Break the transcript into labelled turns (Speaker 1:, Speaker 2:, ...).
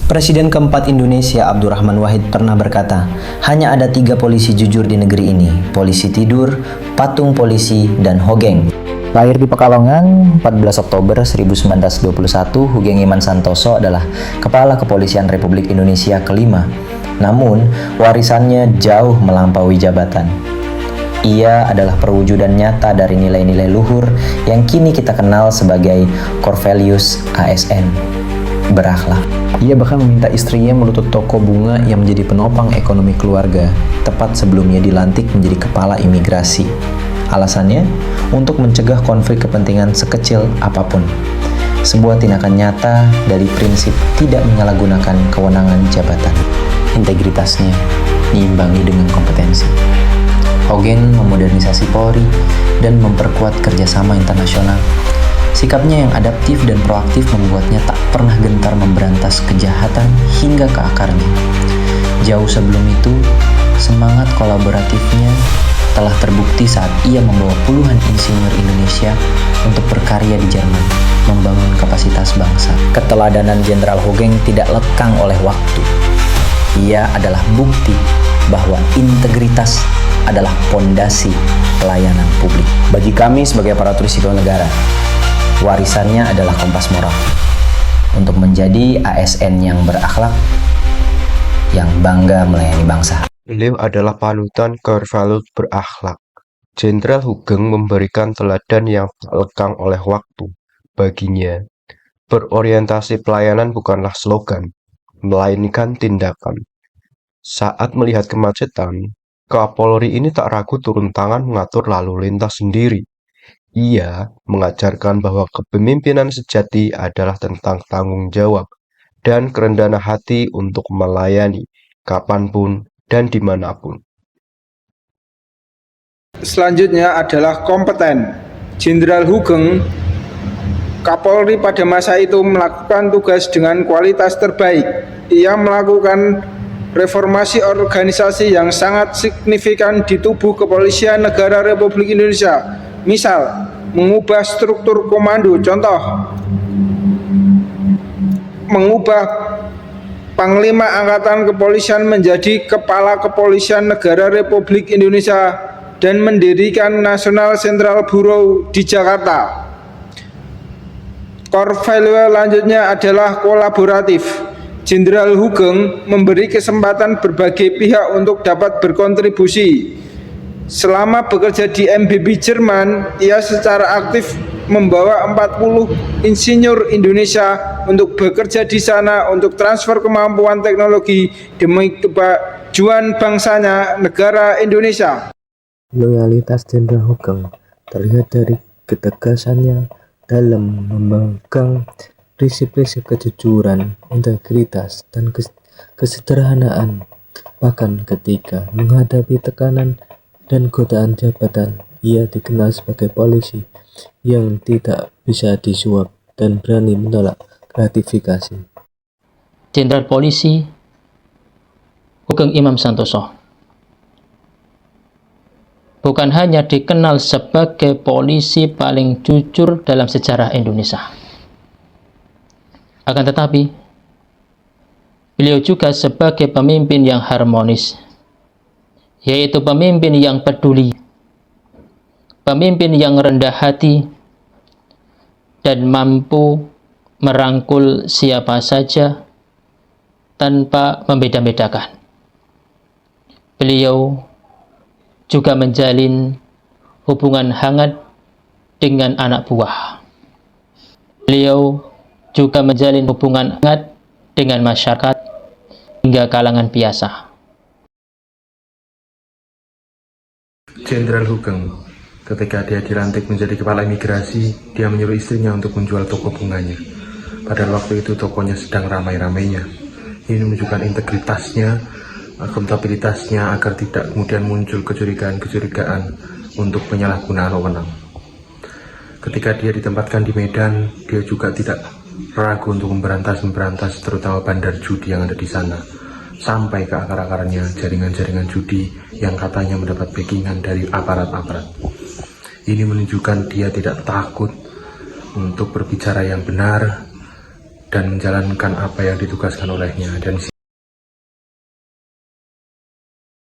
Speaker 1: Presiden keempat Indonesia Abdurrahman Wahid pernah berkata, hanya ada 3 polisi jujur di negeri ini, polisi tidur, patung polisi, dan Hogeng. Lahir di Pekalongan, 14 Oktober 1921, Hugeng Iman Santoso adalah Kepala Kepolisian Republik Indonesia kelima. Namun, warisannya jauh melampaui jabatan. Ia adalah perwujudan nyata dari nilai-nilai luhur yang kini kita kenal sebagai core values ASN, berakhlak. Ia bahkan meminta istrinya menutup toko bunga yang menjadi penopang ekonomi keluarga, tepat sebelumnya dilantik menjadi kepala imigrasi. Alasannya, untuk mencegah konflik kepentingan sekecil apapun. Sebuah tindakan nyata dari prinsip tidak menyalahgunakan kewenangan jabatan. Integritasnya diimbangi dengan kompetensi. Hogeng memodernisasi Polri dan memperkuat kerjasama internasional. Sikapnya yang adaptif dan proaktif membuatnya tak pernah gentar memberantas kejahatan hingga ke akarnya. Jauh sebelum itu, semangat kolaboratifnya telah terbukti saat ia membawa puluhan insinyur Indonesia untuk berkarya di Jerman, membangun kapasitas bangsa. Keteladanan Jenderal Hogeng tidak lekang oleh waktu. Ia adalah bukti bahwa integritas adalah pondasi pelayanan publik. Bagi kami sebagai aparatur sipil negara, warisannya adalah kompas moral untuk menjadi ASN yang berakhlak, yang bangga melayani bangsa.
Speaker 2: Beliau adalah panutan core values berakhlak. Jenderal Hugeng memberikan teladan yang tak lekang oleh waktu. Baginya, berorientasi pelayanan bukanlah slogan, melainkan tindakan. Saat melihat kemacetan, Kapolri ini tak ragu turun tangan mengatur lalu lintas sendiri. Ia mengajarkan bahwa kepemimpinan sejati adalah tentang tanggung jawab dan kerendahan hati untuk melayani kapanpun dan dimanapun.
Speaker 3: Selanjutnya adalah kompeten. Jenderal Hugeng, Kapolri pada masa itu melakukan tugas dengan kualitas terbaik. Ia melakukan reformasi organisasi yang sangat signifikan di tubuh Kepolisian Negara Republik Indonesia. Misal, mengubah struktur komando, contoh, mengubah Panglima Angkatan Kepolisian menjadi Kepala Kepolisian Negara Republik Indonesia dan mendirikan National Central Bureau di Jakarta. Core value lanjutnya adalah kolaboratif. Jenderal Hugeng memberi kesempatan berbagai pihak untuk dapat berkontribusi. Selama bekerja di MBB Jerman, ia secara aktif membawa 40 insinyur Indonesia untuk bekerja di sana untuk transfer kemampuan teknologi demi kemajuan bangsanya, negara Indonesia.
Speaker 4: Loyalitas Jenderal Hugeng terlihat dari ketegasannya dalam memegang prinsip-prinsip kejujuran, integritas, dan kesederhanaan. Bahkan ketika menghadapi tekanan dan godaan jabatan, ia dikenal sebagai polisi yang tidak bisa disuap dan berani menolak gratifikasi.
Speaker 5: Jenderal Polisi Hugeng Iman Santoso bukan hanya dikenal sebagai polisi paling jujur dalam sejarah Indonesia, akan tetapi beliau juga sebagai pemimpin yang harmonis, yaitu pemimpin yang peduli, pemimpin yang rendah hati, dan mampu merangkul siapa saja tanpa membeda-bedakan. Beliau juga menjalin hubungan hangat dengan anak buah. Beliau juga menjalin hubungan hangat dengan masyarakat hingga kalangan biasa.
Speaker 6: Jenderal Hugeng, ketika dia dilantik menjadi kepala imigrasi, dia menyuruh istrinya untuk menjual toko bunganya. Padahal waktu itu tokonya sedang ramai-ramainya. Ini menunjukkan integritasnya, akuntabilitasnya, agar tidak kemudian muncul kecurigaan-kecurigaan untuk penyalahgunaan wewenang. Ketika dia ditempatkan di Medan, dia juga tidak ragu untuk memberantas terutama bandar judi yang ada di sana, sampai ke akar-akarnya jaringan-jaringan judi yang katanya mendapat backingan dari aparat-aparat. Ini menunjukkan dia tidak takut untuk berbicara yang benar dan menjalankan apa yang ditugaskan olehnya. Dan